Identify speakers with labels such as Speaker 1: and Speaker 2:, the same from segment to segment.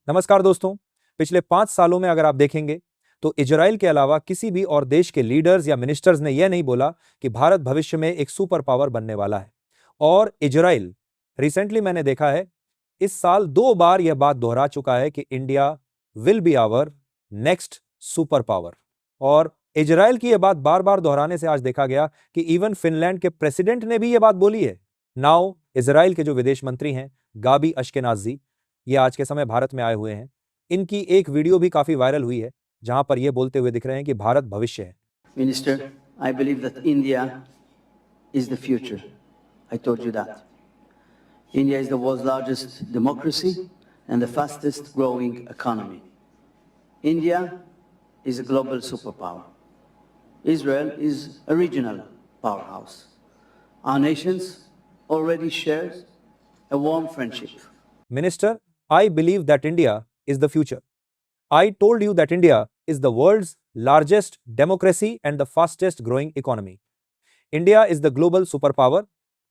Speaker 1: नमस्कार दोस्तों। पिछले 5 सालों में अगर आप देखेंगे तो इजराइल के अलावा किसी भी और देश के लीडर्स या मिनिस्टर्स ने यह नहीं बोला कि भारत भविष्य में एक सुपर पावर बनने वाला है। और इजराइल रिसेंटली मैंने देखा है इस साल 2 बार यह बात दोहरा चुका है कि India will be our next super power. और इजराइल की यह बात बार बार दोहराने से आज देखा गया कि इवन फिनलैंड के प्रेसिडेंट ने भी यह बात बोली है। नाउ इजराइल के जो विदेश मंत्री हैं गाबी अश्केनाजी, ये आज के समय भारत में आए हुए हैं। इनकी एक वीडियो भी काफी वायरल हुई है जहां पर ये बोलते हुए दिख रहे हैं कि भारत भविष्य है।
Speaker 2: Minister, I believe that India is the future. I told you that. India is the world's largest democracy and the fastest growing economy. India is a global superpower. Israel is a regional powerhouse. Our nations already share a warm friendship.
Speaker 1: Minister, I believe that India is the future. I told you that India is the world's largest democracy and the fastest growing economy. India is the global superpower.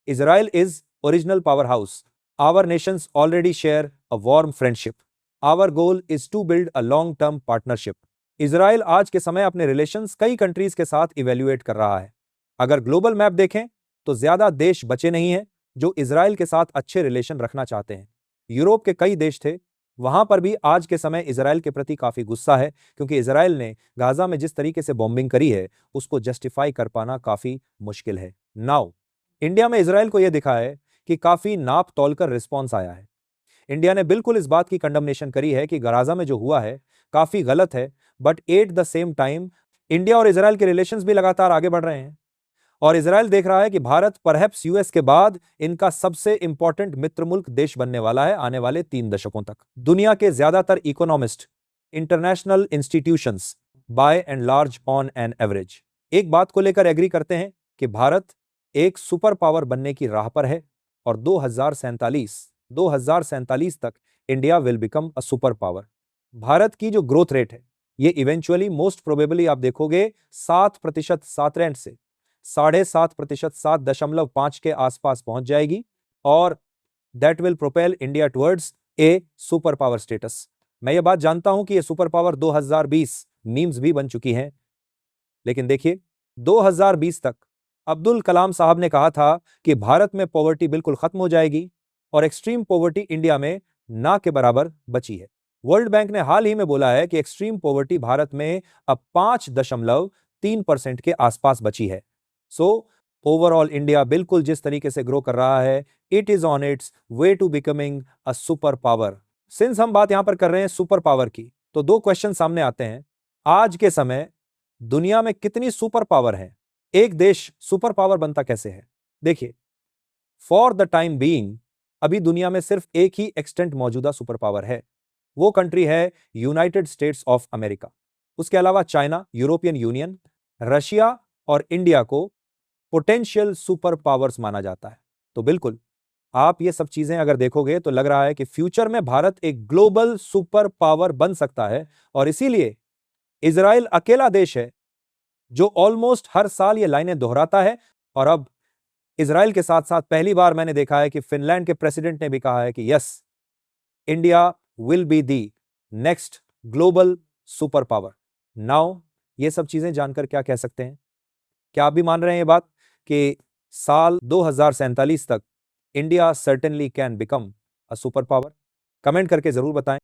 Speaker 1: Israel is original powerhouse. Our nations already share a warm friendship. Our goal is to build a long-term partnership. Israel आज के समय अपने relations कई countries के साथ evaluate कर रहा है। अगर ग्लोबल मैप देखें तो ज्यादा देश बचे नहीं हैं जो इजराइल के साथ अच्छे रिलेशन रखना चाहते हैं। यूरोप के कई देश थे, वहां पर भी आज के समय इजराइल के प्रति काफी गुस्सा है क्योंकि इजराइल ने गाजा में जिस तरीके से बॉम्बिंग करी है उसको जस्टिफाई कर पाना काफी मुश्किल है। नाउ इंडिया में इजराइल को यह दिखा है कि काफी नाप तोलकर रिस्पॉन्स आया है। इंडिया ने बिल्कुल इस बात की कंडमनेशन करी है कि गाजा में जो हुआ है काफी गलत है, but at the same time India और इजराइल के रिलेशंस भी लगातार आगे बढ़ रहे हैं और इजराइल देख रहा है कि भारत परहैप्स यूएस के बाद इनका सबसे इंपॉर्टेंट मित्र मुल्क देश बनने वाला है आने वाले 3 दशकों तक। दुनिया के ज्यादातर economist, international institutions by and large on an average एक बात को लेकर एग्री करते हैं कि भारत एक सुपर पावर बनने की राह पर है और 2047 तक India will become a super power. Bharat की जो ग्रोथ रेट है ये इवेंचुअली मोस्ट प्रोबेबली आप देखोगे 7% 7 रैंक से 7.5% 7.5 के आसपास पहुंच जाएगी और that will propel India towards a super power status. मैं ये बात जानता हूं कि ये सुपर पावर 2020 मीम्स भी बन चुकी हैं, लेकिन देखिए 2020 तक अब्दुल कलाम साहब ने कहा था कि भारत में पॉवर्टी बिल्कुल खत्म हो जाएगी और एक्सट्रीम पॉवर्टी इंडिया में ना के बराबर बची है। वर्ल्ड बैंक ने हाल ही में बोला है कि एक्सट्रीम पॉवर्टी भारत में अब 5.3% के आसपास बची है। सो ओवरऑल इंडिया बिल्कुल जिस तरीके से ग्रो कर रहा है, it is on its way to becoming a super power. Since हम बात यहां पर कर रहे हैं सुपर पावर की, तो 2 क्वेश्चन सामने आते हैं। आज के समय दुनिया में कितनी सुपर पावर है? एक देश सुपर पावर बनता कैसे है? देखिए, फॉर द टाइम बीइंग अभी दुनिया में सिर्फ एक ही एक्सटेंट मौजूदा सुपर पावर है, वो कंट्री है यूनाइटेड स्टेट्स ऑफ अमेरिका। उसके अलावा चाइना, यूरोपियन यूनियन, रशिया और इंडिया को पोटेंशियल सुपर पावर्स माना जाता है। तो बिल्कुल आप ये सब चीजें अगर देखोगे तो लग रहा है कि फ्यूचर में भारत एक ग्लोबल सुपर पावर बन सकता है और इसीलिए इजराइल अकेला देश है जो ऑलमोस्ट हर साल ये लाइनें दोहराता है। और अब इजराइल के साथ साथ पहली बार मैंने देखा है कि फिनलैंड के प्रेसिडेंट ने भी कहा है कि yes, India will be the next global super power. Now ये सब चीजें जानकर क्या कह सकते हैं? क्या आप भी मान रहे हैं ये बात कि साल 2047 तक India certainly can become a super power? Comment करके जरूर बताएं।